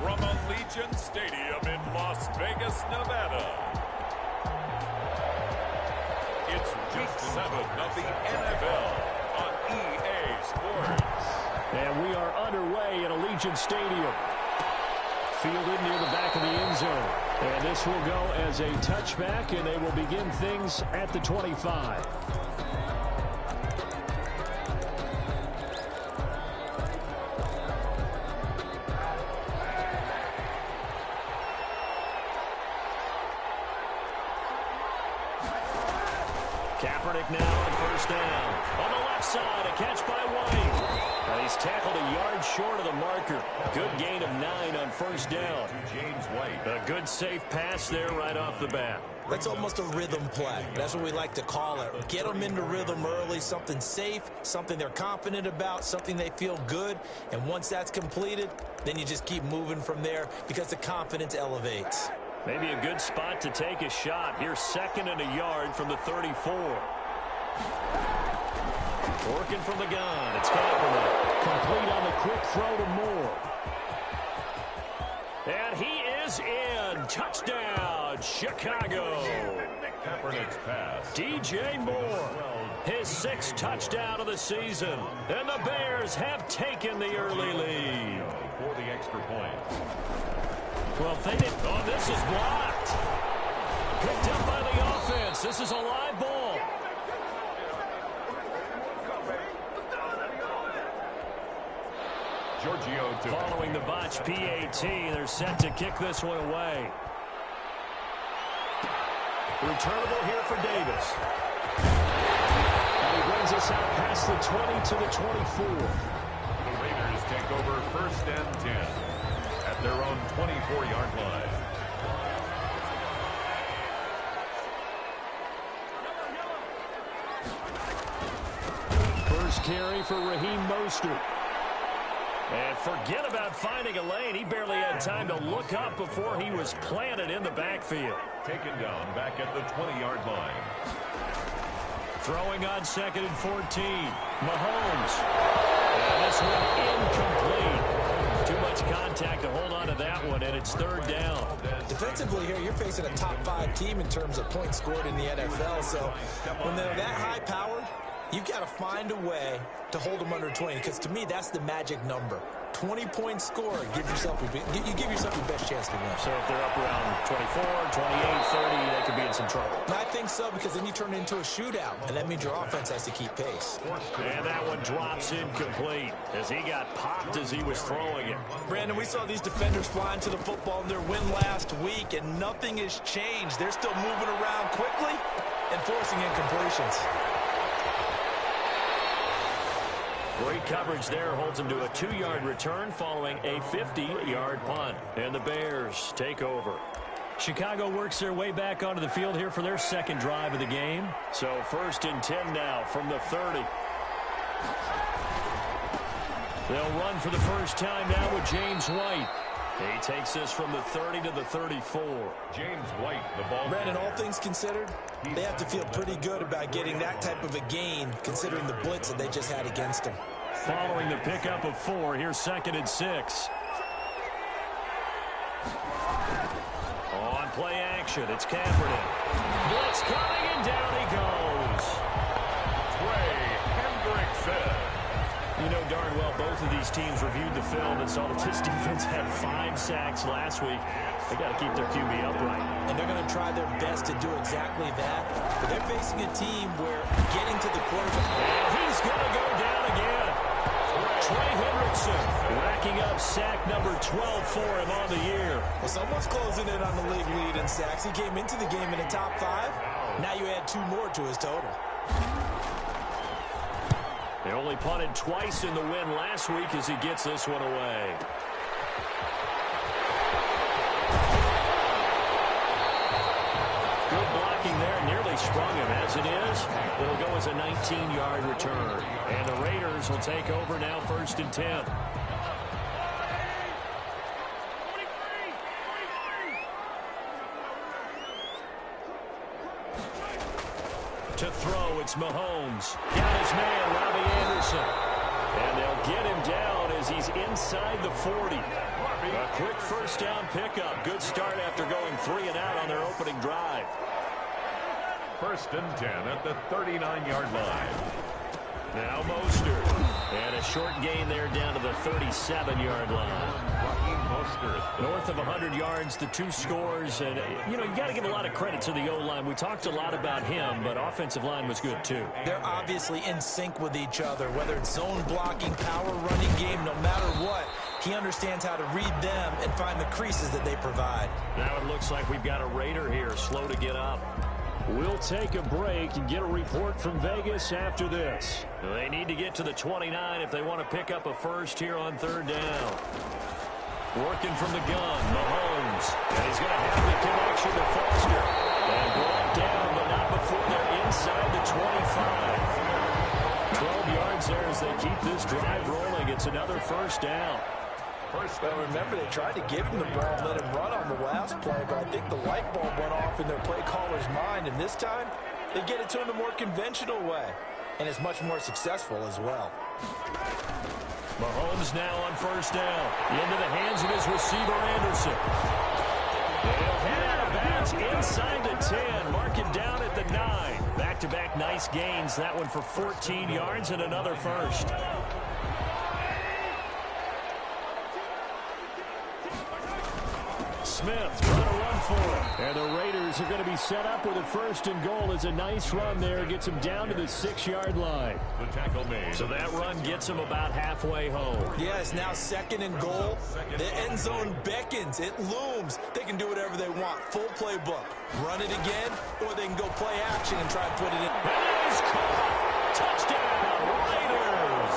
From Allegiant Stadium in Las Vegas, Nevada, it's Week 7 of the NFL on EA Sports. And we are underway at Allegiant Stadium. Fielded near the back of the end zone. And this will go as a touchback, and they will begin things at the 25. Kaepernick now on first down. On the left side, a catch by White. And he's tackled a yard short of the marker. Good gain of 9 on first down. James White. A good safe pass there right off the bat. That's almost a rhythm play. That's what we like to call it. Get them into rhythm early, something safe, something they're confident about, something they feel good. And once that's completed, then you just keep moving from there because the confidence elevates. Maybe a good spot to take a shot. Here's 2nd and a yard from the 34. Working from the gun. It's Kaepernick. Complete on the quick throw to Moore. And he is in. Touchdown, Chicago. Kaepernick's pass. DJ Moore. His 6th touchdown of the season. And the Bears have taken the early lead. For the extra point. Well, they didn't. Oh, this is blocked. Picked up by the offense. This is a live ball. Following the botch PAT, they're set to kick this one away. Returnable here for Davis. And he brings us out past the 20 to the 24. The Raiders take over 1st and 10 at their own 24-yard line. First carry for Raheem Mostert. And forget about finding a lane. He barely had time to look up before he was planted in the backfield. Taken down back at the 20-yard line. Throwing on 2nd and 14. Mahomes. And this one incomplete. Too much contact to hold on to that one, and it's 3rd down. Defensively here, you're facing a top 5 team in terms of points scored in the NFL. So when they're that high-powered, you've got to find a way to hold them under 20, because to me, that's the magic number. 20 points scored, you give yourself your best chance to win. So if they're up around 24, 28, 30, they could be in some trouble. I think so, because then you turn it into a shootout, and that means your offense has to keep pace. And that one drops incomplete as he got popped as he was throwing it. Brandon, we saw these defenders flying to the football in their win last week, and nothing has changed. They're still moving around quickly and forcing incompletions. Great coverage there, holds him to a 2-yard return following a 50-yard punt. And the Bears take over. Chicago works their way back onto the field here for their 2nd drive of the game. So 1st and 10 now from the 30. They'll run for the first time now with James White. He takes this from the 30 to the 34. James White, the ball. Brandon, all things considered, they have to feel pretty good about getting that type of a gain, considering the blitz that they just had against them. Following the pickup of 4, here's 2nd and 6. On play action, it's Kaepernick. Blitz coming, and down he goes. Trey Hendrickson. You know darn well both of these teams reviewed the film and saw that this defense had 5 sacks last week. They got to keep their QB upright. And they're going to try their best to do exactly that. But they're facing a team where getting to the quarterback. And he's going to go down again. Trey Hendrickson racking up sack number 12 for him on the year. Well, someone's closing in on the league lead in sacks. He came into the game in the top 5. Now you add 2 more to his total. They only punted twice in the win last week as he gets this one away. Good blocking there, nearly sprung him. As it is, it'll go as a 19-yard return. And the Raiders will take over now 1st and 10. To throw, it's Mahomes. Got his man, Robbie Anderson. And they'll get him down down as he's inside the 40. A quick first down pickup. Good start after going 3 and out on their opening drive. 1st and 10 at the 39-yard line. Now Mostert. And a short gain there down to the 37-yard line. North of 100 yards, the 2 scores. And, you got to give a lot of credit to the O-line. We talked a lot about him, but offensive line was good, too. They're obviously in sync with each other, whether it's zone blocking, power running game, no matter what. He understands how to read them and find the creases that they provide. Now it looks like we've got a Raider here, slow to get up. We'll take a break and get a report from Vegas after this. They need to get to the 29 if they want to pick up a first here on 3rd down. Working from the gun, Mahomes. And he's going to have the connection to Foster. And brought down, but not before they're inside the 25. 12 yards there as they keep this drive rolling. It's another first down. Well, remember, they tried to give him the ball and let him run on the last play, but I think the light bulb went off in their play caller's mind, and this time they get it to him the more conventional way, and it's much more successful as well. Mahomes now on 1st down. Into the hands of his receiver, Anderson. They'll head out of bounds inside the 10. Mark him down at the 9. Back-to-back nice gains. That one for 14 yards and another first. Smith trying to run for it. And the Raiders are going to be set up with a 1st and goal as a nice run there. Gets him down to the 6-yard line. The tackle made. So that run gets him about halfway home. Yeah, it's now 2nd and goal. The end zone beckons. It looms. They can do whatever they want. Full playbook. Run it again, or they can go play action and try to put it in. And he's caught. Touchdown, Raiders.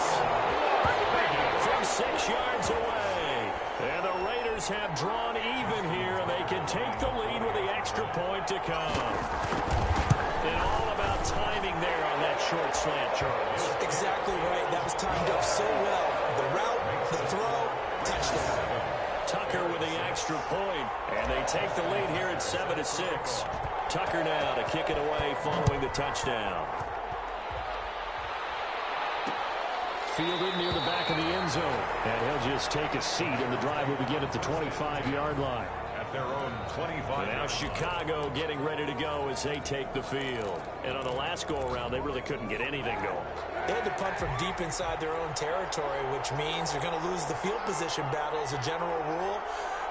From 6 yards away. And the Raiders have drawn even here, and they can take the lead with the extra point to come. And all about timing there on that short slant, Charles. Exactly right. That was timed up so well. The route, the throw, touchdown. Tucker with the extra point, and they take the lead here at 7-6. Tucker now to kick it away following the touchdown. Fielded near the back of the end zone. And he'll just take a seat, and the drive will begin at the 25-yard line. At their own 25. And now Chicago getting ready to go as they take the field. And on the last go-around, they really couldn't get anything going. They had to punt from deep inside their own territory, which means they're going to lose the field position battle as a general rule.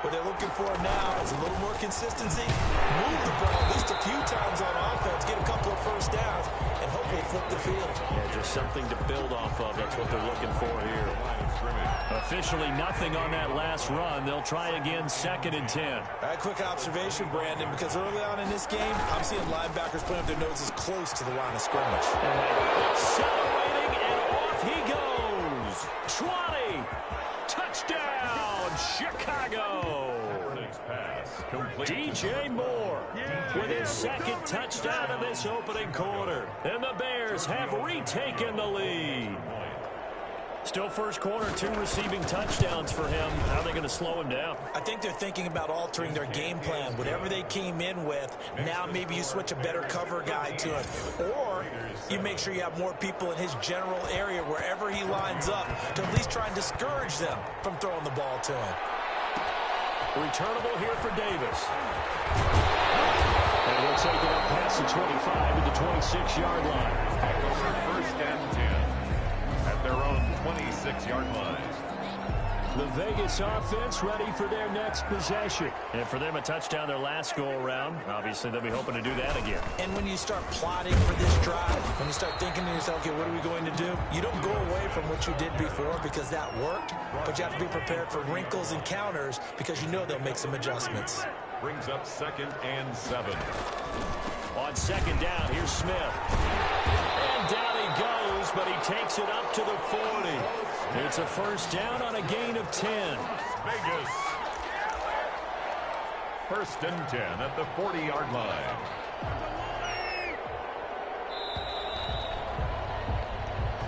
What they're looking for now is a little more consistency, move the ball at least a few times on offense, get a couple of first downs, and hopefully flip the field. Yeah, just something to build off of. That's what they're looking for here. Officially nothing on that last run. They'll try again 2nd and 10. A quick observation, Brandon, because early on in this game, I'm seeing linebackers putting up their noses close to the line of scrimmage. Accelerating, and off he goes. 20. Touchdown, Chicago. DJ Moore with his 2nd touchdown of this opening quarter. And the Bears have retaken the lead. Still first quarter, 2 receiving touchdowns for him. How are they going to slow him down? I think they're thinking about altering their game plan. Whatever they came in with, now maybe you switch a better cover guy to him. Or you make sure you have more people in his general area wherever he lines up to at least try and discourage them from throwing the ball to him. Returnable here for Davis. And he'll take it up past the 25 to the 26-yard line. Back over 1st and 10 at their own 26-yard line. The Vegas offense ready for their next possession. And for them, a touchdown their last go-around. Obviously, they'll be hoping to do that again. And when you start plotting for this drive, when you start thinking to yourself, okay, what are we going to do? You don't go away from what you did before because that worked, but you have to be prepared for wrinkles and counters because you know they'll make some adjustments. Brings up 2nd and 7. On 2nd down, here's Smith. And down he goes, but he takes it up to the 40. It's a first down on a gain of 10. Vegas. 1st and 10 at the 40-yard line.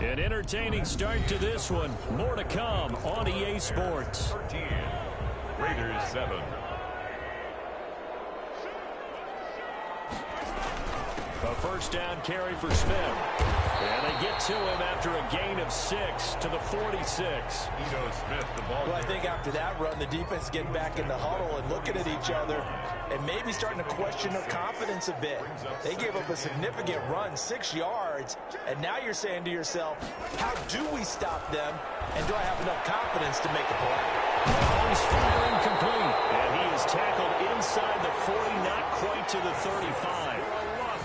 An entertaining start to this one. More to come on EA Sports. 13. Raiders 7. A first down carry for Smith. And they get to him after a gain of 6 to the 46. Smith, the ball. Well, I think after that run, the defense is getting back in the huddle and looking at each other and maybe starting to question their confidence a bit. They gave up a significant run, 6 yards, and now you're saying to yourself, how do we stop them, and do I have enough confidence to make a play? Mahomes firing complete, and he is tackled inside the 40, not quite to the 35.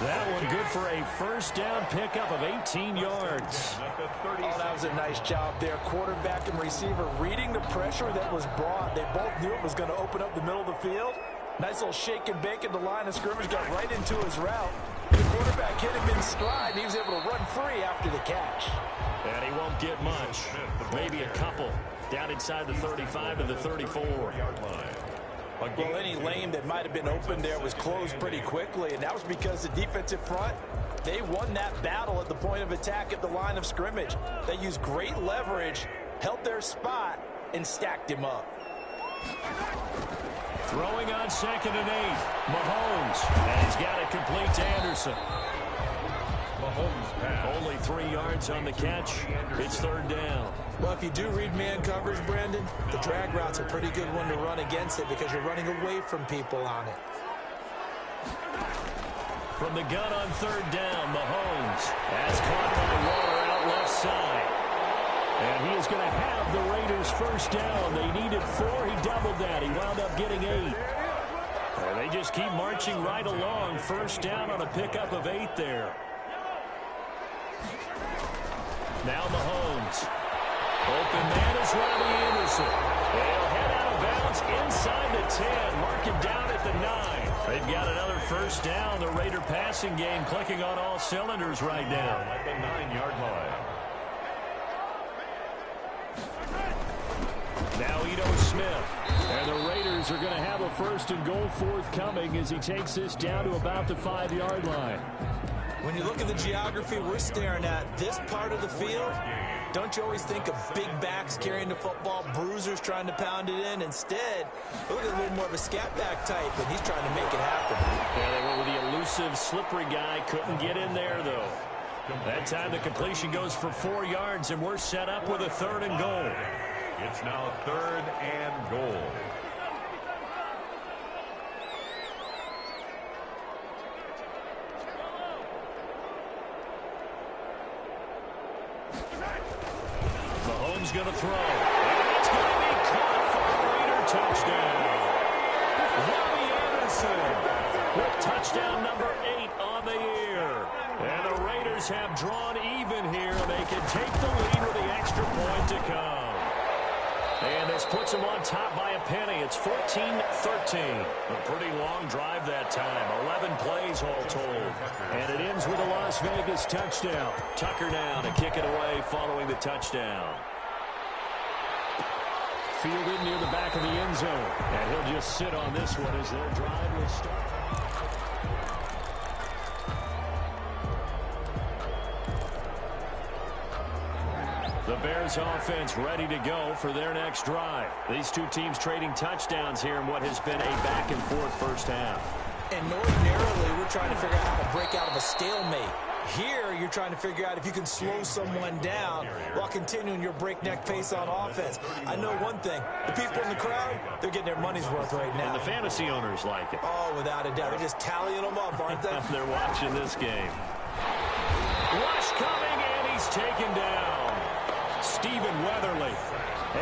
That one good for a first down pickup of 18 yards. Oh, that was a nice job there. Quarterback and receiver reading the pressure that was brought. They both knew it was going to open up the middle of the field. Nice little shake and bake at the line of scrimmage, got right into his route. The quarterback hit him in stride, and he was able to run free after the catch. And he won't get much. Maybe a couple. Down inside the 35 to the 34. Well, any lane that might have been open there was closed pretty quickly, and that was because the defensive front, they won that battle at the point of attack at the line of scrimmage. They used great leverage, held their spot, and stacked him up. Throwing on 2nd and 8. Mahomes. And he's got it complete to Anderson. Mahomes pass. Only 3 yards on the catch. It's 3rd down. Well, if you do read man coverage, Brandon, the drag route's a pretty good one to run against it because you're running away from people on it. From the gun on 3rd down, Mahomes. That's caught by Waller out left side. And he is going to have the Raiders first down. They needed 4. He doubled that. He wound up getting 8. And they just keep marching right along. First down on a pickup of 8 there. Now Mahomes. Open man is Robbie Anderson. They'll head out of bounds inside the 10. Mark him down at the 9. They've got another first down. The Raider passing game clicking on all cylinders right now. At the 9-yard line. Now Ito Smith. And the Raiders are going to have a 1st and goal forthcoming as he takes this down to about the 5-yard line. When you look at the geography we're staring at, this part of the field, don't you always think of big backs carrying the football, bruisers trying to pound it in? Instead, look at a little more of a scat back type, and he's trying to make it happen. Yeah, they went with the elusive, slippery guy. Couldn't get in there, though. That time the completion goes for 4 yards, and we're set up with a 3rd and goal. It's now 3rd and goal. Mahomes going to throw. And it's going to be caught for a Raider touchdown. Robbie Anderson with touchdown number 8 on the year. And the Raiders have drawn even here. They can take the lead with the extra point to come. And this puts them on top by a penny. It's 14-13. A pretty long drive that time. 11 plays all told. And it ends with a Las Vegas touchdown. Tucker now to kick it away following the touchdown. Fielded near the back of the end zone. And he'll just sit on this one as their drive will start. The Bears offense ready to go for their next drive. These two teams trading touchdowns here in what has been a back-and-forth first half. And ordinarily, we're trying to figure out how to break out of a stalemate. Here, you're trying to figure out if you can slow someone down while continuing your breakneck pace on offense. I know one thing. The people in the crowd, they're getting their money's worth right now. And the fantasy owners like it. Oh, without a doubt. They're just tallying them up, aren't they? They're watching this game. Rush coming, and he's taken down. Stephen Weatherly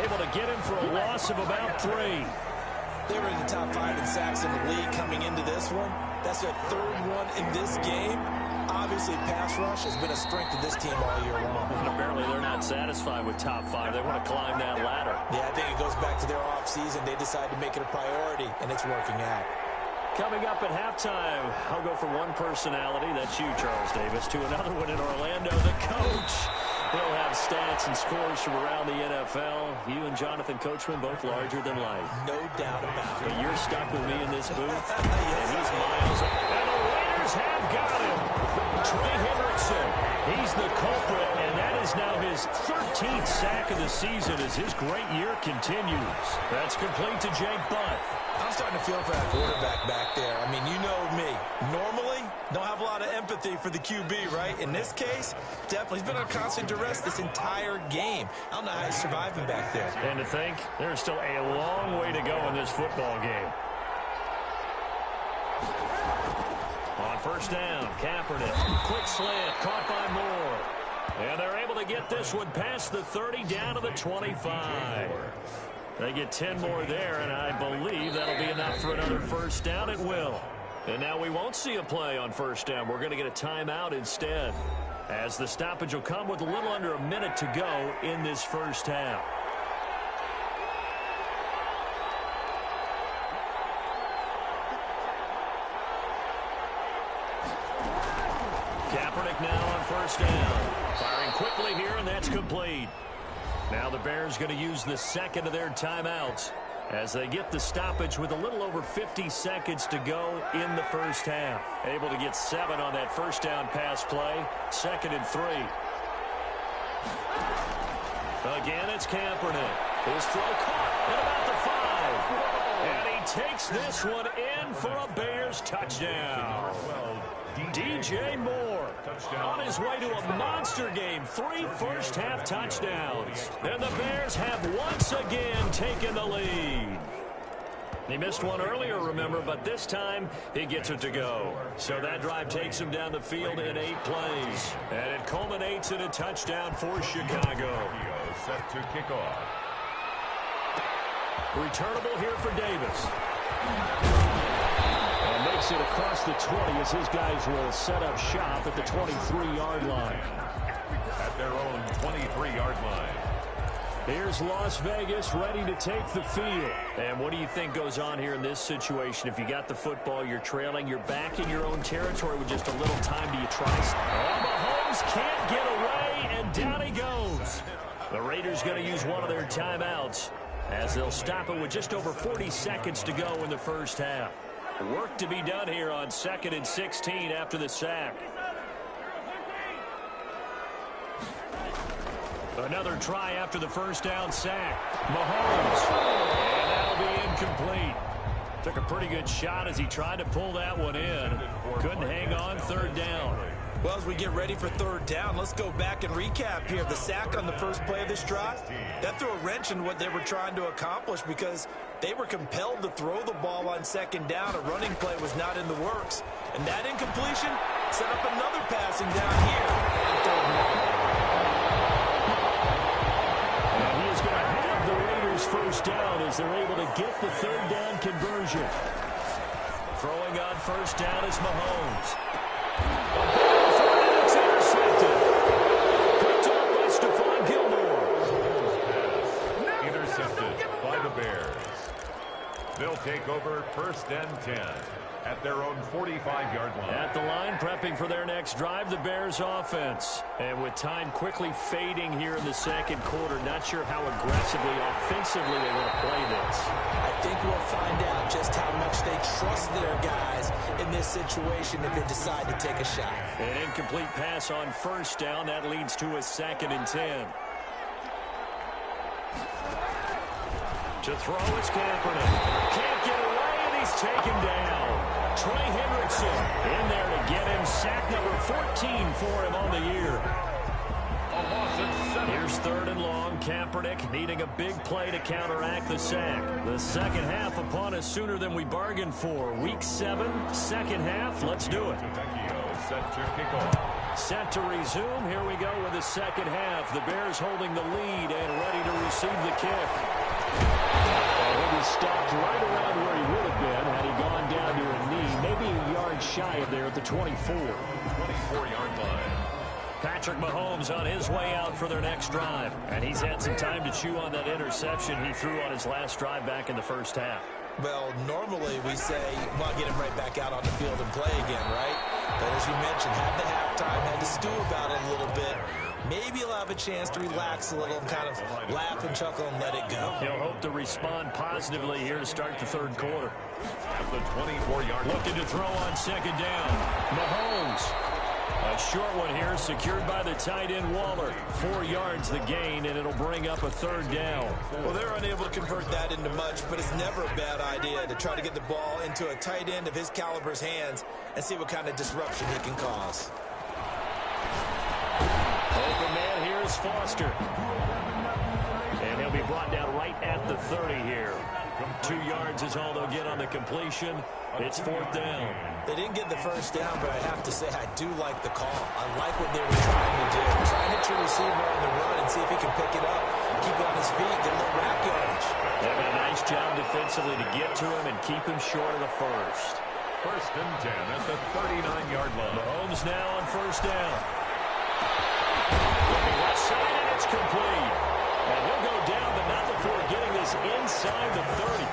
able to get him for a loss of about 3. They were in the top 5 in sacks in the league coming into this one. That's their 3rd one in this game. Obviously, pass rush has been a strength of this team all year long. And apparently they're not satisfied with top 5. They want to climb that ladder. Yeah, I think it goes back to their offseason. They decided to make it a priority, and it's working out. Coming up at halftime, I'll go from one personality, that's you, Charles Davis, to another one in Orlando, the coach. He'll have stats and scores from around the NFL. You and Jonathan Coachman both larger than life. No doubt about it. But you're stuck with me in this booth, and he's miles up. And the Raiders have got him. Trey Hendrickson, he's the culprit, and and that is now his 13th sack of the season as his great year continues. That's complete to Jake Butt. I'm starting to feel for that quarterback back there. I mean, you know me. Normally, don't have a lot of empathy for the QB, right? In this case, definitely. He's been on constant duress this entire game. I don't know how he's surviving back there. And to think, there's still a long way to go in this football game. On first down, Kaepernick. Quick slant, caught by Moore. And they're able to get this one past the 30 down to the 25. They get 10 more there, and I believe that'll be enough for another first down. It will. And now we won't see a play on first down. We're going to get a timeout instead, as the stoppage will come with a little under a minute to go in this first half. Kaepernick now on first down. Firing quickly here, and that's complete. Now the Bears going to use the second of their timeouts as they get the stoppage with a little over 50 seconds to go in the first half. Able to get 7 on that first down pass play. 2nd and 3. Again, it's Kaepernick. His throw caught at about the 5. And he takes this one in for a Bears touchdown. DJ Moore on his way to a monster game. 3 first-half touchdowns. And the Bears have once again taken the lead. He missed one earlier, remember, but this time he gets it to go. So that drive takes him down the field in 8 plays. And it culminates in a touchdown for Chicago. Set to kick off. Returnable here for Davis. And makes it across the 20 as his guys will set up shop at the 23-yard line. At their own 23-yard line. Here's Las Vegas ready to take the field. And what do you think goes on here in this situation? If you got the football, you're trailing, you're back in your own territory with just a little time. Do you try? Mahomes can't get away, and down he goes. The Raiders going to use one of their timeouts as they'll stop it with just over 40 seconds to go in the first half. Work to be done here on 2nd and 16 after the sack. Another try after the first down sack. Mahomes. And that'll be incomplete. Took a pretty good shot as he tried to pull that one in. Couldn't hang on 3rd down. Well, as we get ready for 3rd down, let's go back and recap here. The sack on the first play of this drive, that threw a wrench in what they were trying to accomplish because they were compelled to throw the ball on 2nd down. A running play was not in the works. And that incompletion set up another passing down here on 3rd down. And he is going to have the Raiders first down as they're able to get the 3rd down conversion. Throwing on first down is Mahomes. It's intercepted. Picked up by Stephon Gilmore. Intercepted by the Bears. They'll take over 1st and 10 at their own 45-yard line. At the line, prepping for their next drive, the Bears offense. And with time quickly fading here in the 2nd quarter, not sure how aggressively, offensively they want to play this. I think we'll find out just how much they trust their guys in this situation if they decide to take a shot. An incomplete pass on first down. That leads to a 2nd and 10. To throw, it's Kaepernick. Can't get away, and he's taken down. Trey Hendrickson in there to get him. Sack number 14 for him on the year. Here's 3rd and long. Kaepernick needing a big play to counteract the sack. The second half upon us sooner than we bargained for. Week 7, 2nd half. Let's do it. Set to kick off. Set to resume. Here we go with the 2nd half. The Bears holding the lead and ready to receive the kick. And he was stopped right around where he would have been had he gone down to a knee. Maybe a yard shy of there at the 24. 24-yard line. Patrick Mahomes on his way out for their next drive. And he's had some time to chew on that interception he threw on his last drive back in the first half. Well, normally we say, well, get him right back out on the field and play again, right? But as you mentioned, had the halftime, had to stew about it a little bit. Maybe he'll have a chance to relax a little and kind of laugh and chuckle and let it go. He'll hope to respond positively here to start the 3rd quarter. At the 24-yard line. Looking to throw on 2nd down. Mahomes. A short one here, secured by the tight end Waller. 4 yards the gain, and it'll bring up a third down. Well, they're unable to convert that into much, but it's never a bad idea to try to get the ball into a tight end of his caliber's hands and see what kind of disruption he can cause. Open man here is Foster. And he'll be brought down right at the 30 here. 2 yards is all they'll get on the completion. It's 4th down. They didn't get the first down, but I have to say I do like the call. I like what they were trying to do. Try and hit your receiver on the run and see if he can pick it up. Keep it on his feet, get a little rack yardage. They have a nice job defensively to get to him and keep him short of the first. 1st and 10 at the 39-yard line. Mahomes now on 1st down. Looking left side, and it's complete. And he'll go down, but not before getting this inside the 30.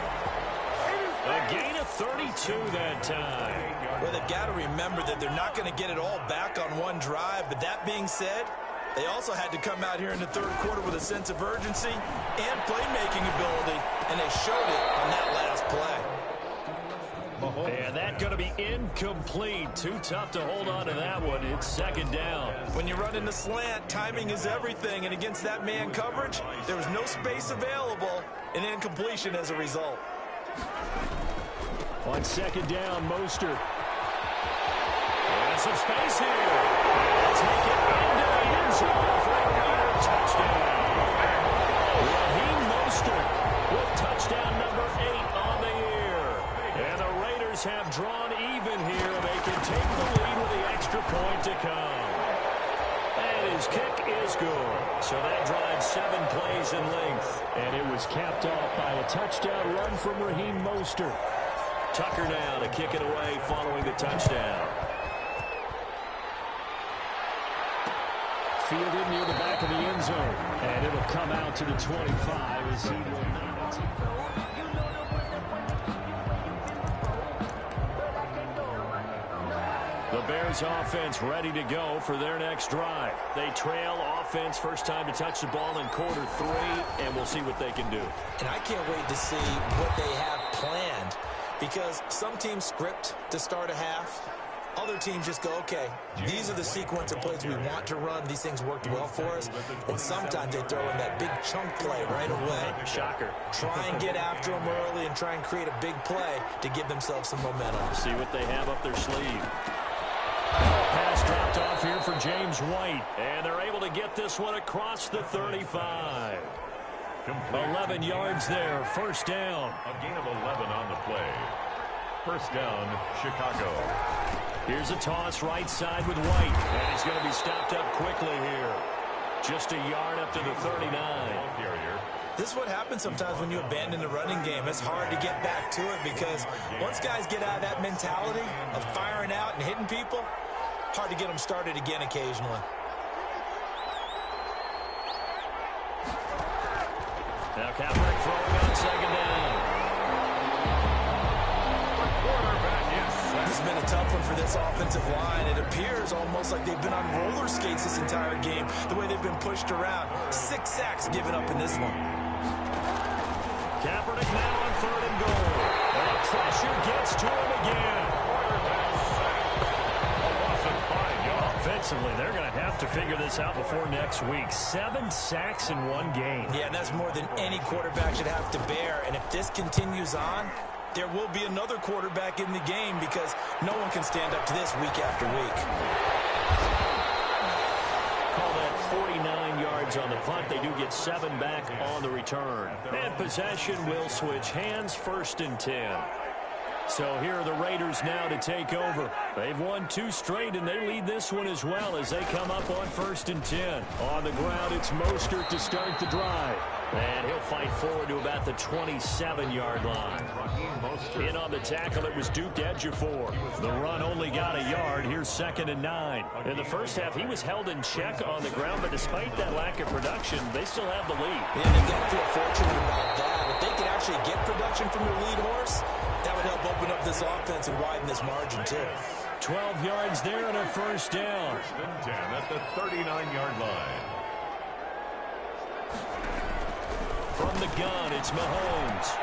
A gain of 32 that time. Well, they've got to remember that they're not going to get it all back on one drive. But that being said, they also had to come out here in the 3rd quarter with a sense of urgency and playmaking ability, and they showed it on that last play. And that's going to be incomplete. Too tough to hold on to that one. It's 2nd down. When you run in the slant, timing is everything. And against that man coverage, there was no space available, and incompletion as a result. On 2nd down, Mostert. And some space here. Take it into the end zone for another touchdown. Raheem Mostert with touchdown number 8 on the year. And the Raiders have drawn even here. They can take the lead with the extra point to come. And his kick is good. So that drives 7 plays in length. And it was capped off by a touchdown run from Raheem Mostert. Tucker now to kick it away following the touchdown. Fielded near the back of the end zone. And it'll come out to the 25 as he will not take the lead. The Bears offense ready to go for their next drive. They trail offense, first time to touch the ball in quarter 3, and we'll see what they can do. And I can't wait to see what they have planned, because some teams script to start a half. Other teams just go, okay, these are the sequence of plays we want to run. These things worked well for us. And sometimes they throw in that big chunk play right away. Shocker. Try and get after them early and try and create a big play to give themselves some momentum. See what they have up their sleeve. Pass dropped off here for James White. And they're able to get this one across the 35. 11 yards there. 1st down. A gain of 11 on the play. 1st down, Chicago. Here's a toss right side with White. And he's going to be stopped up quickly here. Just a yard up to the 39. This is what happens sometimes when you abandon the running game. It's hard to get back to it because once guys get out of that mentality of firing out and hitting people, hard to get them started again occasionally. Now Kaepernick throwing on 2nd down. This has been a tough one for this offensive line. It appears almost like they've been on roller skates this entire game, the way they've been pushed around. 6 sacks given up in this one. Kaepernick now on 3rd and goal. And the pressure gets to him again. Offensively, they're going to have to figure this out before next week. 7 sacks in one game. Yeah, and that's more than any quarterback should have to bear. And if this continues on, there will be another quarterback in the game because no one can stand up to this week after week. Call that 49 yards on the punt. They do get 7 back on the return. And possession will switch hands. 1st and 10. So here are the Raiders now to take over. They've won 2 straight, and they lead this one as well as they come up on 1st and 10. On the ground, it's Mostert to start the drive. And he'll fight forward to about the 27-yard line. In on the tackle, it was Duke Ejiofor. The run only got a yard. Here's 2nd and 9. In the first half, he was held in check on the ground, but despite that lack of production, they still have the lead. Yeah, they've got to feel fortunate about that. If they could actually get production from their lead horse, that would help open up this offense and widen this margin, too. 12 yards there and a 1st down. 1st and 10 at the 39-yard line. From the gun, it's Mahomes.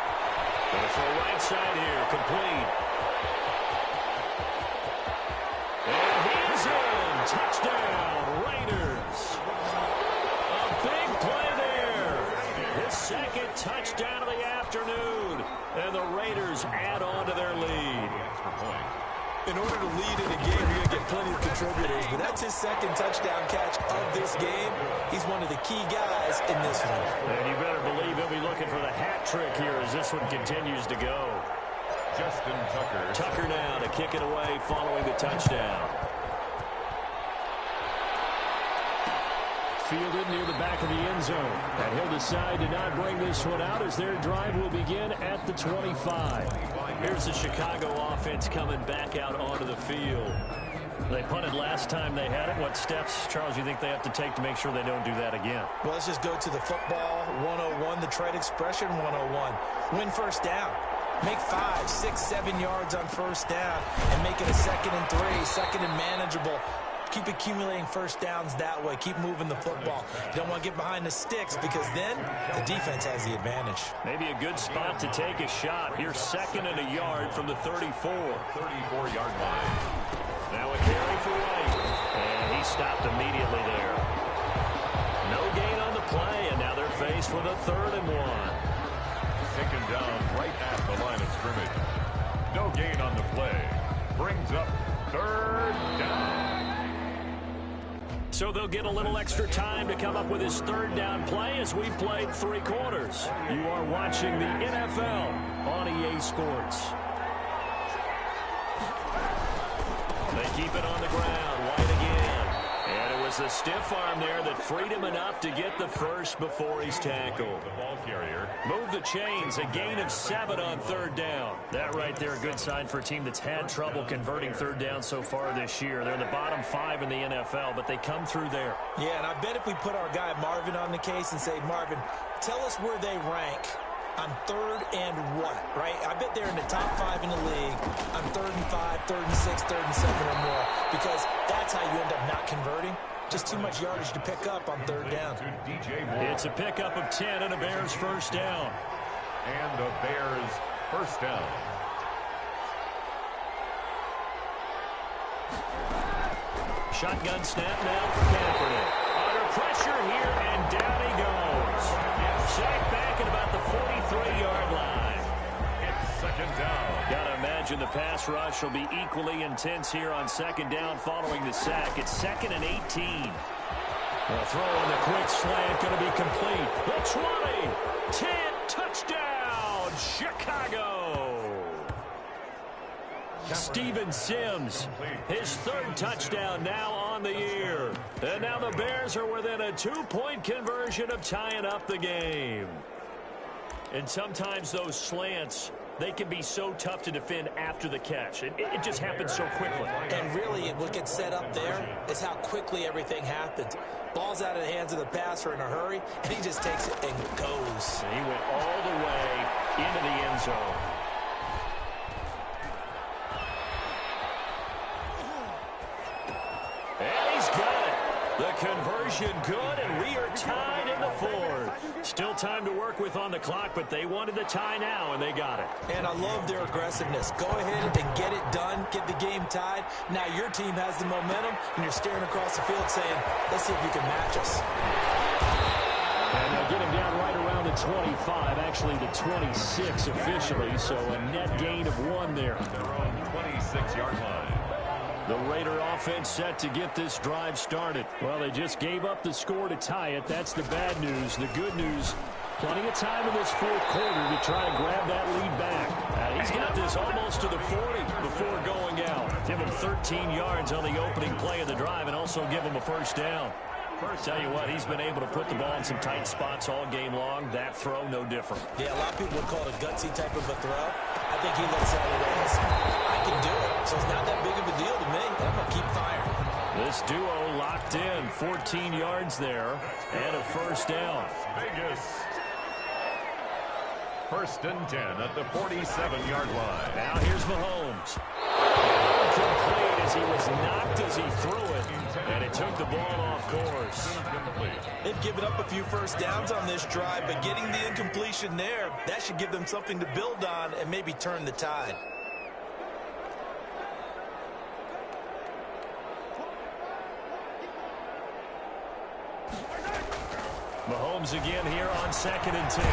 Going for a right side here, complete. And he's in. afternoon. And the Raiders add on to their lead. Extra point. In order to lead in a game, you're going to get plenty of contributors, but that's his second touchdown catch of this game. He's one of the key guys in this one. And you better believe he'll be looking for the hat trick here as this one continues to go. Justin Tucker. Tucker now to kick it away following the touchdown. Fielded near the back of the end zone. And he'll decide to not bring this one out as their drive will begin at the 25. Here's the Chicago offense coming back out onto the field. They punted last time they had it. What steps, Charles, you think they have to take to make sure they don't do that again? Well, let's just go to the football 101, the trade expression 101. Win first down. Make 5, 6, 7 yards on first down and make it a 2nd and 3, 2nd and manageable. Keep accumulating first downs that way. Keep moving the football. You don't want to get behind the sticks because then the defense has the advantage. Maybe a good spot to take a shot. Here's 2nd and a yard from the 34. 34-yard line. Now a carry for White. And he stopped immediately there. No gain on the play, and now they're faced with a 3rd and 1. Taken down right at the line of scrimmage. No gain on the play. Brings up 3rd down. So they'll get a little extra time to come up with his 3rd down play as we played 3 quarters. You are watching the NFL on EA Sports. They keep it on the ground. White again. And it was the stiff arm there that freed him enough to get the first before he's tackled. The ball carrier. Move the chains. A gain of 7 on 3rd down. That right there, a good sign for a team that's had trouble converting 3rd down so far this year. They're in the bottom 5 in the NFL, but they come through there. Yeah, and I bet if we put our guy Marvin on the case and say, Marvin, tell us where they rank on 3rd and what, right? I bet they're in the top 5 in the league on 3rd and 5, 3rd and 6, 3rd and 7 or more, because that's how you end up not converting. Just too much yardage to pick up on 3rd down. It's a pickup of 10 and a Bears first down. And the Bears first down. Shotgun snap now for Kaepernick. Under pressure here, and down he goes. Sacked back at about the 43-yard line. It's 2nd down. Got to imagine the pass rush will be equally intense here on 2nd down following the sack. It's 2nd and 18. A throw on the quick slant going to be complete. The 20, 10, touchdown, Chicago. Steven Sims, his 3rd touchdown now on the year. And now the Bears are within a 2-point conversion of tying up the game. And sometimes those slants, they can be so tough to defend after the catch. It just happens so quickly. And really, what gets set up there is how quickly everything happens. Ball's out of the hands of the passer in a hurry, and he just takes it and goes. And he went all the way into the end zone. And he's got it. The conversion good, and we are tied in the 4th. Still time to work with on the clock, but they wanted the tie now, and they got it. And I love their aggressiveness. Go ahead and get it done, get the game tied. Now your team has the momentum, and you're staring across the field saying, let's see if you can match us. And they'll get him down right around the 25, actually the 26 officially, so a net gain of 1 there. Their own 26-yard line. The Raider offense set to get this drive started. Well, they just gave up the score to tie it. That's the bad news. The good news, plenty of time in this 4th quarter to try to grab that lead back. He's got this almost to the 40 before going out. Give him 13 yards on the opening play of the drive and also give him a first down. Tell you what, he's been able to put the ball in some tight spots all game long. That throw, no different. Yeah, a lot of people would call it a gutsy type of a throw. I think he looks at it as, I can do it. So it's not that big of a deal to me. I'm going to keep firing. This duo locked in. 14 yards there and a first down. Vegas. 1st and 10 at the 47-yard line. Now here's Mahomes. Complete as he was knocked as he threw it, and it took the ball off course. They've given up a few first downs on this drive, but getting the incompletion there, that should give them something to build on and maybe turn the tide. Mahomes again here on 2nd and 10.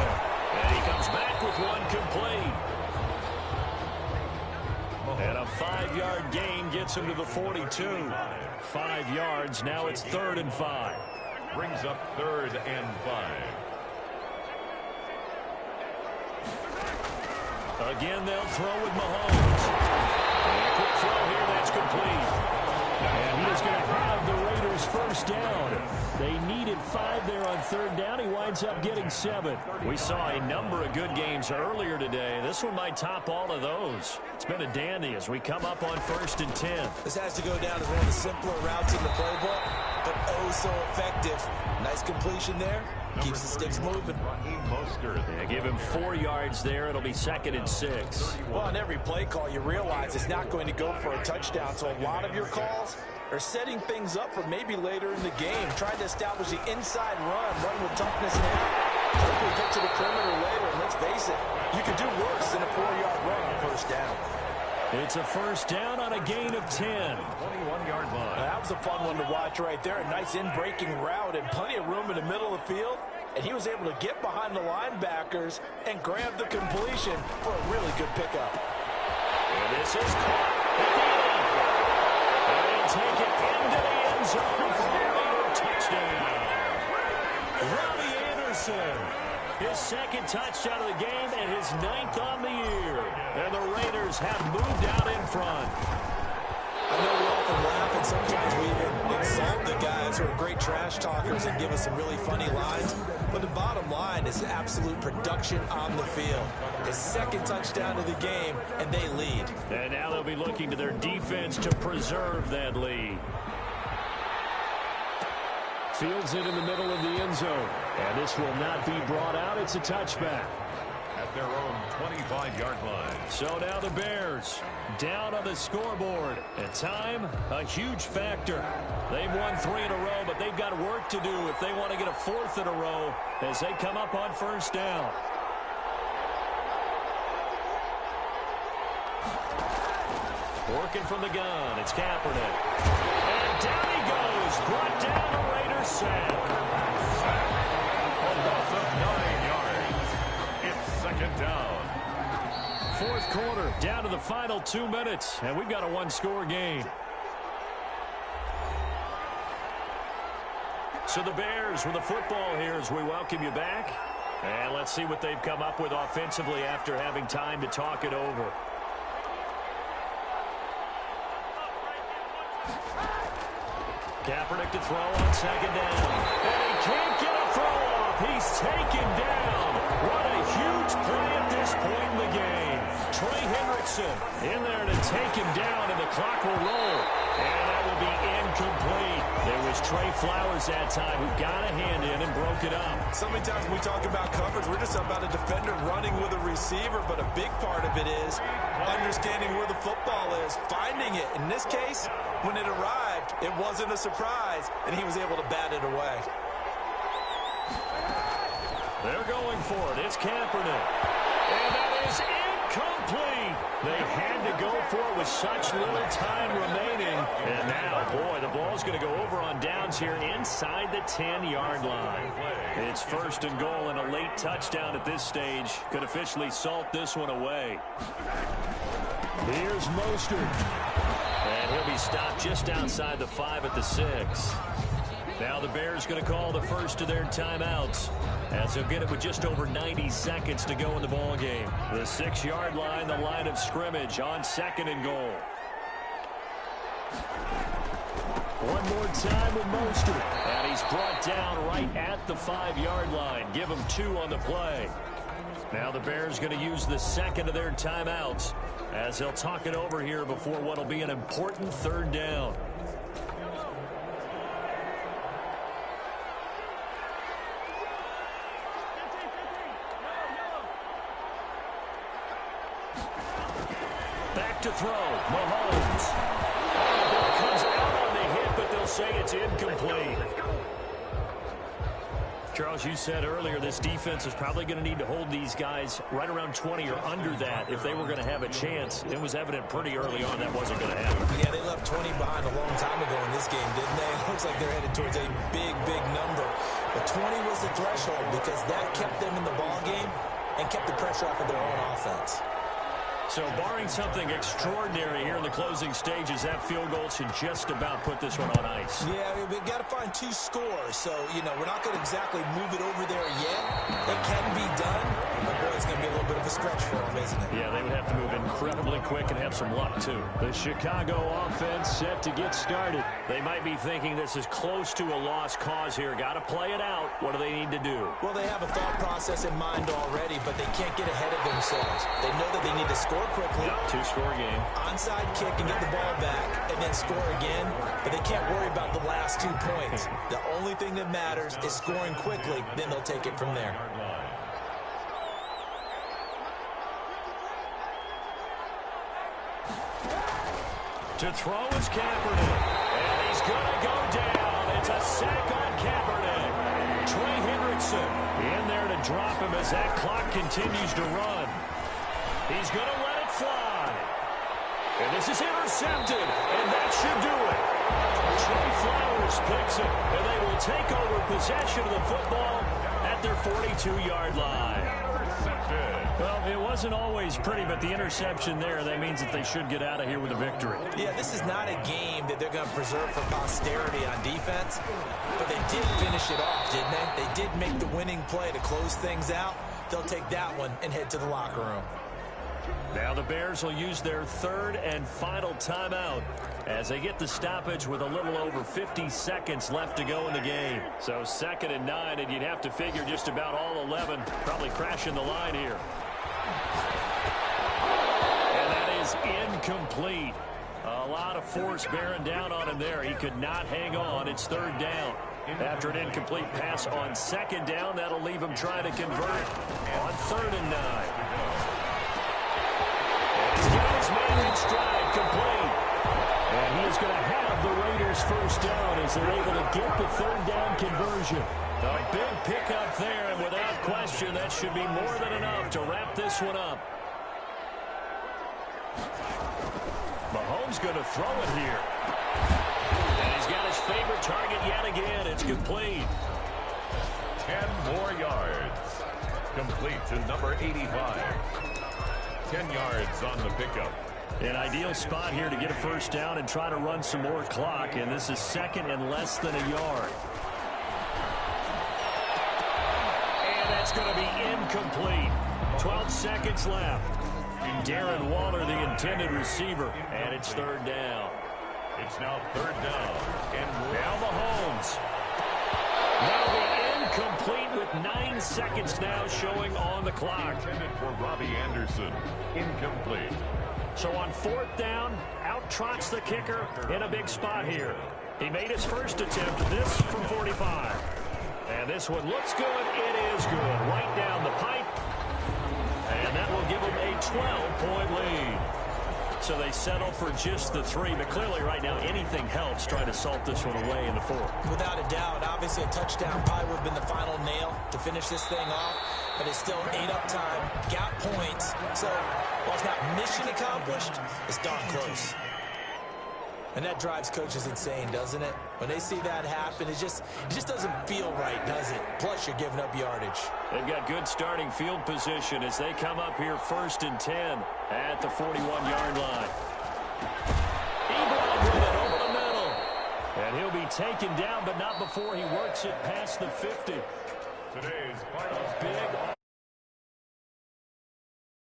And he comes back with one complete. And a 5-yard gain gets him to the 42. 5 yards. Now it's 3rd and 5. Brings up 3rd and 5. Again, they'll throw with Mahomes. And a quick throw here that's complete. And he is going to have the Raiders first down. They needed 5 there on 3rd down. He winds up getting 7. We saw a number of good games earlier today. This one might top all of those. It's been a dandy as we come up on 1st and 10. This has to go down as one of the simpler routes in the playbook, but oh so effective. Nice completion there. Keeps the sticks moving. Yeah, give him 4 yards there. It'll be 2nd and 6. Well, on every play call, you realize it's not going to go for a touchdown. So a lot of your calls are setting things up for maybe later in the game. Trying to establish the inside run with toughness now. Hopefully get to the perimeter later. And let's face it, you can do worse than a 4-yard run on 1st down. It's a 1st down on a gain of 10. 21-yard line. That was a fun one to watch right there. A nice in-breaking route and plenty of room in the middle of the field. And he was able to get behind the linebackers and grab the completion for a really good pickup. And this is caught at the end. And he'll take it into the end zone for a Raider touchdown. Robbie Anderson, his 2nd touchdown of the game and his 9th on the year. And the Raiders have moved out in front. I know we often laugh, and sometimes we even insult the guys who are great trash talkers and give us some really funny lines. But the bottom line is absolute production on the field. His 2nd touchdown of the game, and they lead. And now they'll be looking to their defense to preserve that lead. Fields it in the middle of the end zone. And this will not be brought out. It's a touchback. At their own 25-yard line. So now the Bears down on the scoreboard. And time, a huge factor. They've won 3 in a row, but they've got work to do if they want to get a 4th in a row as they come up on 1st down. Working from the gun, it's Kaepernick. And down he goes, brought down a Raiders sack. A loss of 9 yards. It's 2nd down. 4th quarter, down to the final 2 minutes, and we've got a 1-score game. So the Bears with the football here as we welcome you back. And let's see what they've come up with offensively after having time to talk it over. Kaepernick to throw on 2nd down. And he can't get a throw off. He's taken down. What a huge play at this point in the game. Trey Hendrickson in there to take him down, and the clock will roll. And that will be incomplete. There was Trey Flowers that time who got a hand in and broke it up. So many times when we talk about coverage, we're just about a defender running with a receiver, but a big part of it is understanding where the football is, finding it. In this case, when it arrived, it wasn't a surprise, and he was able to bat it away. They're going for it. It's Kaepernick. And that is incomplete. They had to go for it with such little time remaining. And now, boy, the ball's going to go over on downs here inside the 10-yard line. It's 1st and goal, and a late touchdown at this stage could officially salt this one away. Here's Mostert. And he'll be stopped just outside the 5 at the 6. Now the Bears going to call the first of their timeouts as they'll get it with just over 90 seconds to go in the ball game. The 6-yard line, the line of scrimmage on 2nd and goal. One more time with Mostert. And he's brought down right at the 5-yard line. Give him 2 on the play. Now the Bears going to use the 2nd of their timeouts as they'll talk it over here before what will be an important 3rd down. Back to throw, Mahomes. The ball comes out on the hit, but they'll say it's incomplete. Charles, you said earlier this defense is probably going to need to hold these guys right around 20 or under that if they were going to have a chance. It was evident pretty early on that wasn't going to happen. Yeah, they left 20 behind a long time ago in this game, didn't they? It looks like they're headed towards a big, big number. But 20 was the threshold because that kept them in the ball game and kept the pressure off of their own offense. So barring something extraordinary here in the closing stages, that field goal should just about put this one on ice. Yeah, we've got to find 2 scores. So, we're not going to exactly move it over there yet. It can be done, but boy, it's going to be a little bit of a stretch for them, isn't it? Yeah, they would have to move incredibly quick and have some luck, too. The Chicago offense set to get started. They might be thinking this is close to a lost cause here. Got to play it out. What do they need to do? Well, they have a thought process in mind already, but they can't get ahead of themselves. They know that they need to score quickly. 2-score game. Onside kick and get the ball back and then score again, but they can't worry about the last 2 points. The only thing that matters is scoring quickly, then they'll take it from there. To throw is Kaepernick, and he's going to go down. It's a sack on Kaepernick. Trey Hendrickson in there to drop him as that clock continues to run. He's going to let it fly. And this is intercepted, and that should do it. Trey Flowers picks it, and they will take over possession of the football at their 42-yard line. Well, it wasn't always pretty, but the interception there, that means that they should get out of here with a victory. Yeah, this is not a game that they're going to preserve for posterity on defense, but they did finish it off, didn't they? They did make the winning play to close things out. They'll take that one and head to the locker room. Now the Bears will use their 3rd and final timeout as they get the stoppage with a little over 50 seconds left to go in the game. So 2nd and 9, and you'd have to figure just about all 11 probably crashing the line here. And that is incomplete. A lot of force bearing down on him there. He could not hang on. It's 3rd down. After an incomplete pass on 2nd down, that'll leave him trying to convert on 3rd and 9. He's got his man in stride, complete. And he is going to have the Raiders' 1st down as they're able to get the 3rd down conversion. A big pickup there, and without question, that should be more than enough to wrap this one up. Mahomes going to throw it here. And he's got his favorite target yet again. It's complete. 10 more yards. Complete to number 85. 10 yards on the pickup. An ideal spot here to get a 1st down and try to run some more clock, and this is 2nd and less than a yard. And that's going to be incomplete. 12 seconds left. Darren Waller, the intended receiver, and it's 3rd down. It's now 3rd down. And now Mahomes. That'll be incomplete with 9 seconds now showing on the clock. Intended for Robbie Anderson. Incomplete. So on 4th down, out trots the kicker in a big spot here. He made his 1st attempt, this from 45. And this one looks good. It is good. Right down the pipe. And that will give them a 12-point lead. So they settle for just the 3, but clearly right now anything helps trying to salt this one away in the 4th. Without a doubt, obviously a touchdown probably would have been the final nail to finish this thing off, but it's still 8 up time, got points, so while it's not mission accomplished, it's darn close. And that drives coaches insane, doesn't it? When they see that happen, it just doesn't feel right, does it? Plus, you're giving up yardage. They've got good starting field position as they come up here 1st and 10 at the 41-yard line. Ebron with it over the middle. And he'll be taken down, but not before he works it past the 50. Today's final big